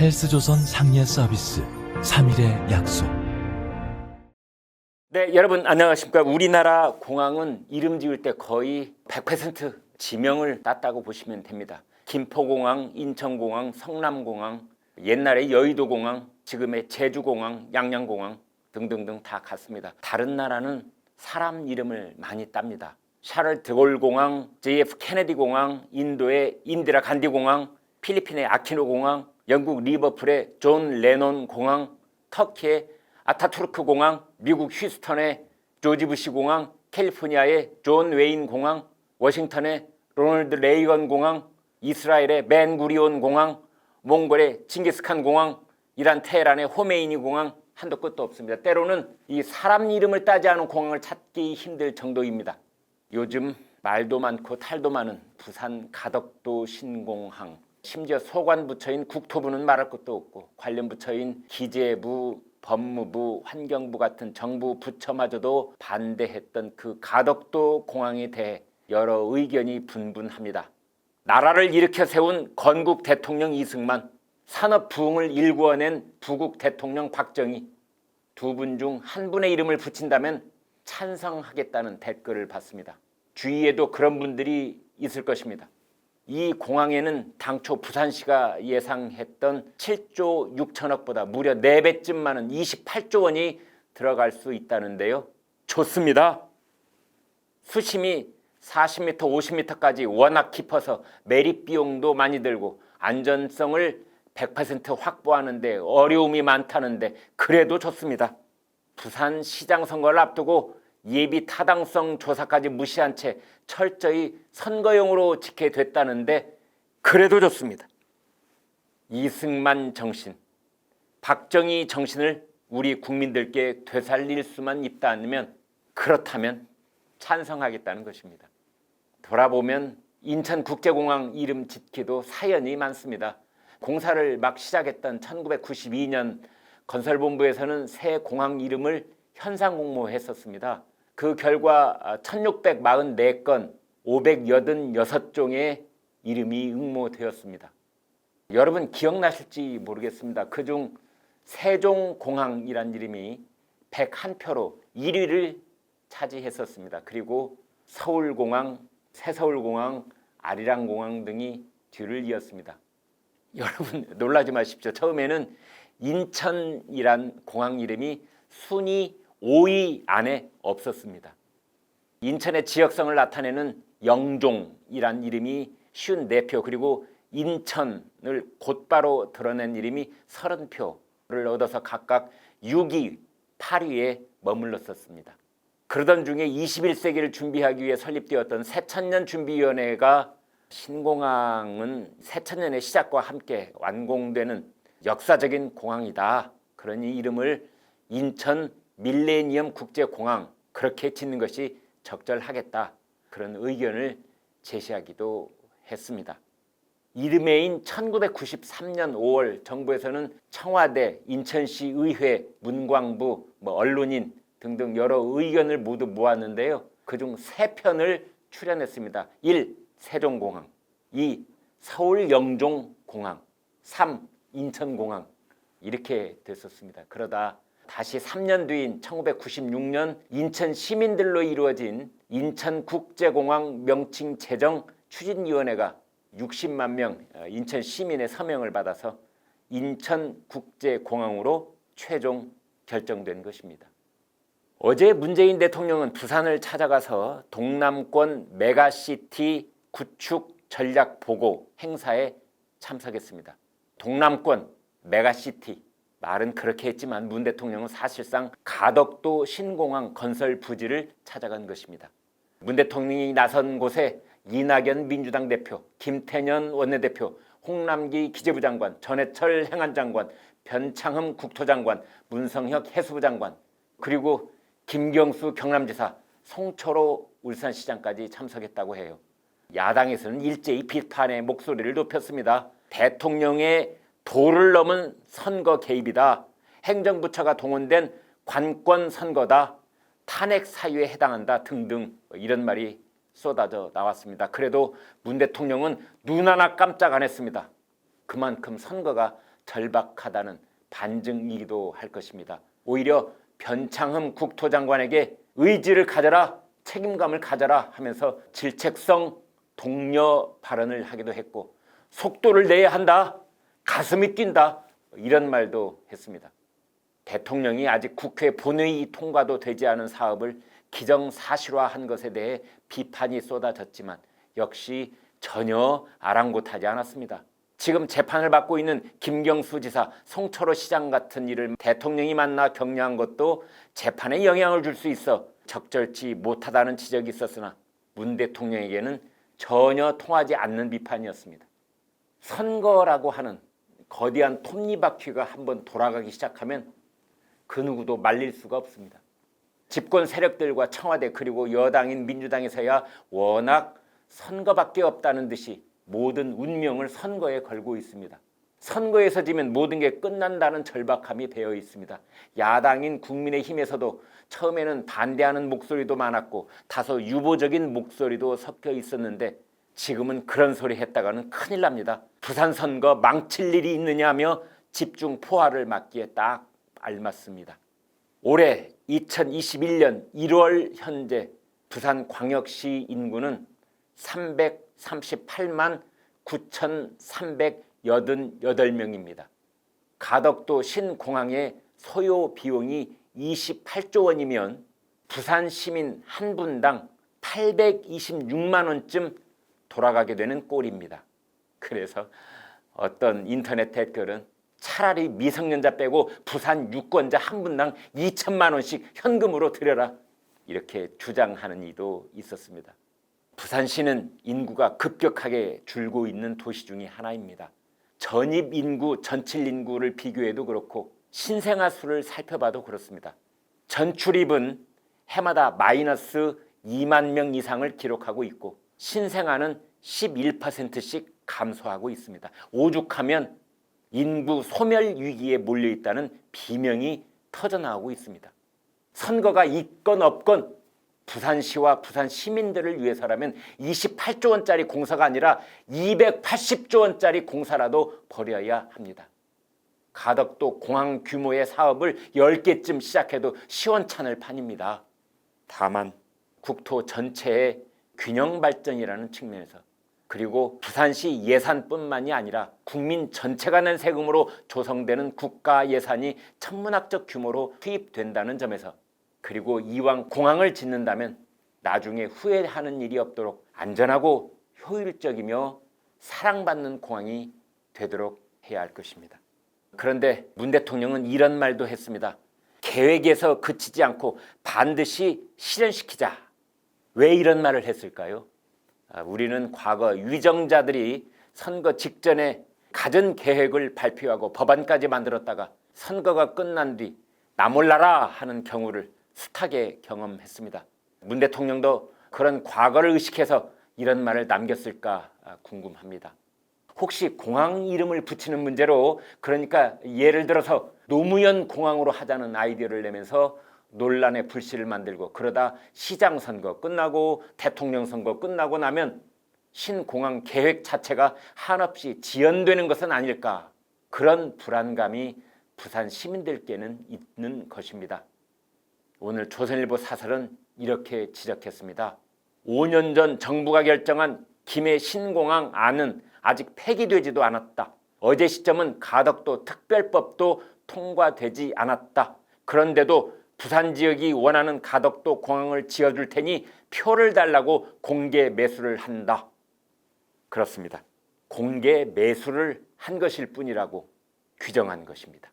헬스조선 상례 서비스 3일의 약속. 네, 여러분 안녕하십니까. 우리나라 공항은 이름 지을 때 거의 100% 지명을 땄다고 보시면 됩니다. 김포공항, 인천공항, 성남공항, 옛날에 여의도공항, 지금의 제주공항, 양양공항 등등등 다 같습니다. 다른 나라는 사람 이름을 많이 땁니다. 샤를 드골 공항, JF 케네디 공항, 인도의 인디라 간디 공항, 필리핀의 아키노 공항, 영국 리버풀의 존 레논 공항, 터키의 아타투르크 공항, 미국 휴스턴의 조지 부시 공항, 캘리포니아의 존 웨인 공항, 워싱턴의 로널드 레이건 공항, 이스라엘의 벤 구리온 공항, 몽골의 징기스칸 공항, 이란 테헤란의 호메이니 공항, 한도 끝도 없습니다. 때로는 이 사람 이름을 따지 않은 공항을 찾기 힘들 정도입니다. 요즘 말도 많고 탈도 많은 부산 가덕도 신공항, 심지어 소관부처인 국토부는 말할 것도 없고 관련 부처인 기재부, 법무부, 환경부 같은 정부 부처마저도 반대했던 그 가덕도 공항에 대해 여러 의견이 분분합니다. 나라를 일으켜 세운 건국 대통령 이승만, 산업 부흥을 일구어낸 부국 대통령 박정희, 두 분 중 한 분의 이름을 붙인다면 찬성하겠다는 댓글을 받습니다. 주위에도 그런 분들이 있을 것입니다. 이 공항에는 당초 부산시가 예상했던 7조 6천억보다 무려 4배쯤 많은 28조 원이 들어갈 수 있다는데요. 좋습니다. 수심이 40m, 50m까지 워낙 깊어서 매립 비용도 많이 들고 안전성을 100% 확보하는데 어려움이 많다는데 그래도 좋습니다. 부산시장 선거를 앞두고 예비 타당성 조사까지 무시한 채 철저히 선거용으로 집계됐다는데 그래도 좋습니다. 이승만 정신, 박정희 정신을 우리 국민들께 되살릴 수만 있다면 그렇다면 찬성하겠다는 것입니다. 돌아보면 인천국제공항 이름 짓기도 사연이 많습니다. 공사를 막 시작했던 1992년 건설본부에서는 새 공항 이름을 현상 공모했었습니다. 그 결과 1644건 586종의 이름이 응모되었습니다. 여러분 기억나실지 모르겠습니다. 그중 세종공항이란 이름이 101표로 1위를 차지했었습니다. 그리고 서울공항, 새서울공항, 아리랑공항 등이 뒤를 이었습니다. 여러분 놀라지 마십시오. 처음에는 인천이란 공항 이름이 순위 5위 안에 없었습니다. 인천의 지역성을 나타내는 영종이란 이름이 54표, 그리고 인천을 곧바로 드러낸 이름이 30표를 얻어서 각각 6위, 8위에 머물렀었습니다. 그러던 중에 21세기를 준비하기 위해 설립되었던 새천년 준비위원회가 신공항은 새천년의 시작과 함께 완공되는 역사적인 공항이다. 그러니 이름을 인천 밀레니엄 국제공항 그렇게 짓는 것이 적절하겠다. 그런 의견을 제시하기도 했습니다. 이듬해인 1993년 5월 정부에서는 청와대, 인천시 의회, 문광부, 언론인 등등 여러 의견을 모두 모았는데요. 그중 3편을 출연했습니다. 1. 세종공항, 2. 서울 영종공항, 3. 인천공항 이렇게 됐었습니다. 그러다 다시 3년 뒤인 1996년 인천 시민들로 이루어진 인천국제공항 명칭 제정 추진위원회가 60만 명 인천 시민의 서명을 받아서 인천국제공항으로 최종 결정된 것입니다. 어제 문재인 대통령은 부산을 찾아가서 동남권 메가시티 구축 전략 보고 행사에 참석했습니다. 동남권 메가시티 말은 그렇게 했지만 문 대통령은 사실상 가덕도 신공항 건설 부지를 찾아간 것입니다. 문 대통령이 나선 곳에 이낙연 민주당 대표, 김태년 원내대표, 홍남기 기재부 장관, 전해철 행안장관, 변창흠 국토장관, 문성혁 해수부 장관, 그리고 김경수 경남지사, 송철호 울산시장까지 참석했다고 해요. 야당에서는 일제히 비판의 목소리를 높였습니다. 대통령의 도를 넘은 선거 개입이다. 행정부처가 동원된 관권 선거다. 탄핵 사유에 해당한다 등등 이런 말이 쏟아져 나왔습니다. 그래도 문 대통령은 눈 하나 깜짝 안 했습니다. 그만큼 선거가 절박하다는 반증이기도 할 것입니다. 오히려 변창흠 국토장관에게 의지를 가져라, 책임감을 가져라 하면서 질책성 독려 발언을 하기도 했고, 속도를 내야 한다, 가슴이 뛴다, 이런 말도 했습니다. 대통령이 아직 국회 본회의 통과도 되지 않은 사업을 기정사실화한 것에 대해 비판이 쏟아졌지만 역시 전혀 아랑곳하지 않았습니다. 지금 재판을 받고 있는 김경수 지사, 송철호 시장 같은 일을 대통령이 만나 격려한 것도 재판에 영향을 줄 수 있어 적절치 못하다는 지적이 있었으나 문 대통령에게는 전혀 통하지 않는 비판이었습니다. 선거라고 하는 거대한 톱니바퀴가 한번 돌아가기 시작하면 그 누구도 말릴 수가 없습니다. 집권 세력들과 청와대 그리고 여당인 민주당에서야 워낙 선거밖에 없다는 듯이 모든 운명을 선거에 걸고 있습니다. 선거에서 지면 모든 게 끝난다는 절박함이 배어 있습니다. 야당인 국민의힘에서도 처음에는 반대하는 목소리도 많았고 다소 유보적인 목소리도 섞여 있었는데 지금은 그런 소리 했다가는 큰일 납니다. 부산 선거 망칠 일이 있느냐며 집중 포화를 맞기에 딱 알맞습니다. 올해 2021년 1월 현재 부산광역시 인구는 338만 9,388명입니다. 가덕도 신공항의 소요 비용이 28조 원이면 부산 시민 한 분당 826만 원쯤 돌아가게 되는 꼴입니다. 그래서 어떤 인터넷 댓글은 차라리 미성년자 빼고 부산 유권자 한 분당 2천만 원씩 현금으로 드려라, 이렇게 주장하는 이도 있었습니다. 부산시는 인구가 급격하게 줄고 있는 도시 중에 하나입니다. 전입 인구, 전칠 인구를 비교해도 그렇고 신생아 수를 살펴봐도 그렇습니다. 전출입은 해마다 마이너스 2만 명 이상을 기록하고 있고 신생아는 11%씩 감소하고 있습니다. 오죽하면 인구 소멸 위기에 몰려있다는 비명이 터져나오고 있습니다. 선거가 있건 없건 부산시와 부산 시민들을 위해서라면 28조 원짜리 공사가 아니라 280조 원짜리 공사라도 벌여야 합니다. 가덕도 공항 규모의 사업을 10개쯤 시작해도 시원찮을 판입니다. 다만 국토 전체의 균형 발전이라는 측면에서 그리고 부산시 예산뿐만이 아니라 국민 전체가 낸 세금으로 조성되는 국가 예산이 천문학적 규모로 투입된다는 점에서 그리고 이왕 공항을 짓는다면 나중에 후회하는 일이 없도록 안전하고 효율적이며 사랑받는 공항이 되도록 해야 할 것입니다. 그런데 문 대통령은 이런 말도 했습니다. 계획에서 그치지 않고 반드시 실현시키자. 왜 이런 말을 했을까요? 우리는 과거 위정자들이 선거 직전에 가전 계획을 발표하고 법안까지 만들었다가 선거가 끝난 뒤 나 몰라라 하는 경우를 숱하게 경험했습니다. 문 대통령도 그런 과거를 의식해서 이런 말을 남겼을까 궁금합니다. 혹시 공항 이름을 붙이는 문제로, 그러니까 예를 들어서 노무현 공항으로 하자는 아이디어를 내면서 논란의 불씨를 만들고 그러다 시장 선거 끝나고 대통령 선거 끝나고 나면 신공항 계획 자체가 한없이 지연되는 것은 아닐까, 그런 불안감이 부산 시민들께는 있는 것입니다. 오늘 조선일보 사설은 이렇게 지적했습니다. 5년 전 정부가 결정한 김해 신공항 안은 아직 폐기되지도 않았다. 어제 시점은 가덕도 특별법도 통과되지 않았다. 그런데도 부산 지역이 원하는 가덕도 공항을 지어줄 테니 표를 달라고 공개 매수를 한다. 그렇습니다. 공개 매수를 한 것일 뿐이라고 규정한 것입니다.